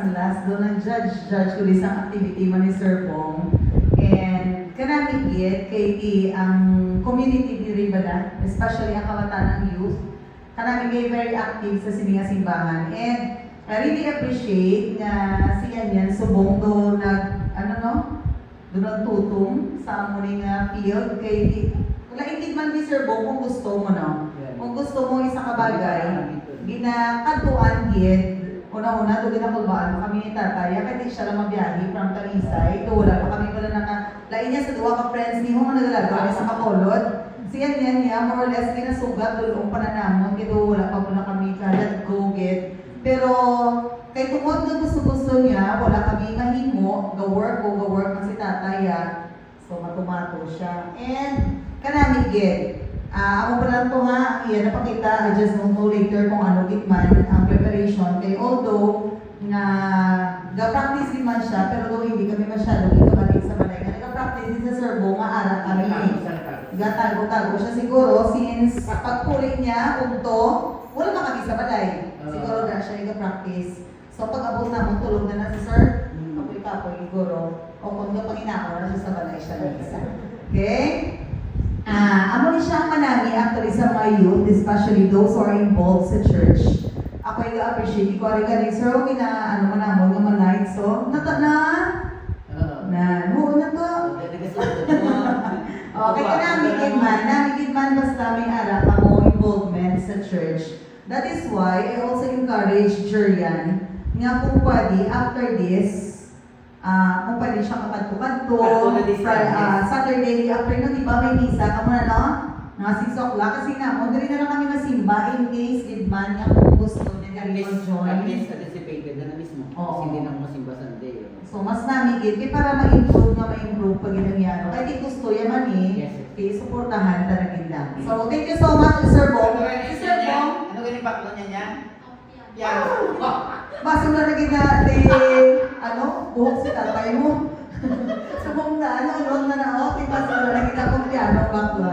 ang last doon ang judge ko isang activity man ni Sir Bong. And kanami gid kay ang community diri bala, especially ang kabataan ng youth. Kanami gid very active sa sininga simbahan. And I really appreciate na siya niyan subong do nag do nagtutong sa amuning field kay laintig man ni Sir Bong kung gusto mo no. Kung gusto mo isa ka bagay, ginakatuan gid una-una do ginakulbaan kami ni tatay kay di siya lang mabiyahe from Talisay do wala pa kami wala lain niya sa duwa ka friends ni mo nagalagaw sa Bacolod siya niya more or less ginasugat dulong pananamon kay do wala pa muna kami kalat go get pero kay tungod na gusto niya wala kami mahimo go work man si tatay so matumato siya and kanami gid ako pa lang ito iyan napakita, I just don't know later kung ano gitman ang preparation. Kaya although na ga-practice din man siya, pero though hindi kami masyado ikabalig sa balay. Nag-practice din sa Sir Bong, ara kami. Gatago-tago siya siguro since pagpulit niya, wala na kami sa balay. Siguro na siya nag-practice. So pag abot na mo, tulog na si Sir. Kapoy-kapoy siguro. O kung panginako na siya sa balay siya ng isa. Okay? Amo ni siya manami actually sa mga youth, especially those who are involved sa church. Ako ay appreciate ko rin galing sir, okay na ano man amo ng mga night so na mo na to. Okay ka namigid man basta may harap mo involvement sa church. That is why I also encourage Jurian nga kung pwede after this kung pwede siya kapag-kanto, Saturday afternoon, di ba may misa ka muna, no? Mga 6 o'clock, kasi na, dali na lang kami masimba in case, man, kung gusto niya rin mag-join. At least anticipated na mismo, kasi hindi na masimba Sunday. So, mas namigit, para ma-improve pag inangyaro. Kaya di gusto yan man kaya supportahan talaga lang. So, thank you so much, Sir Bong. Sir Bong. Ano ganyung baklo niya? Basta na lagi buhok si tatay mo. Subong na, basta na lagi na kong piano bakla.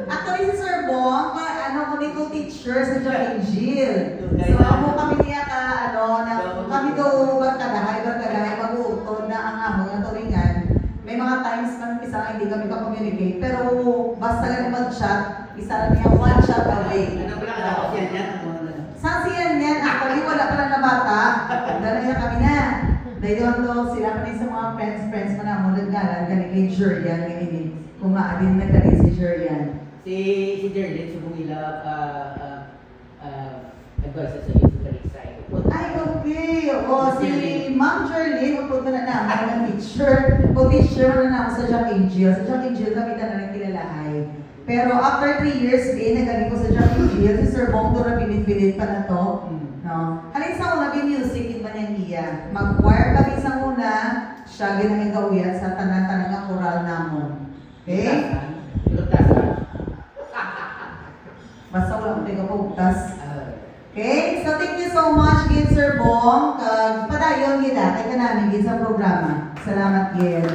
Actually, si Sir Bong, ko teacher sa John Angel. So, ako kami niya kami daw barkadahay, mag-uutod na ang among na turingan. May mga times man isa hindi kami ka-communicate, pero basta lang mag-chat, isa lang niya one chat away. Ano ba lang ako siya Saan siya niyan? Actually, wala pa lang na bata. Dala niya kami na. Dahil doon sila pa rin sa mga friends pa na mo naggalan, galing kay Jurian, kung maadin naggaling si Jurian. Si Jerlyn, si Bungila, advisor sa iyo sa Talisay. Ay, okay. Si Ma'am Jerlyn, upod na naman ng teacher. Teacher na ako sa Jack Angel. Sa Jack Angel, kami na nagkilalahay. Pero after 3 years, nagaling ko sa Jack Angel. Si Sir Bong, doon na pinit-pinit pa na to. No? Halin sa una, music, yun man yung iya. Mag-choir kami sa una, siya ginaming gawiyat sa tanang-tanang ang choral namon. Okay? Basta wala ko tayo pagtas. Okay? So, thank you so much, Sir Bong. Padayon kita, kaya namin sa programa. Salamat, Gid.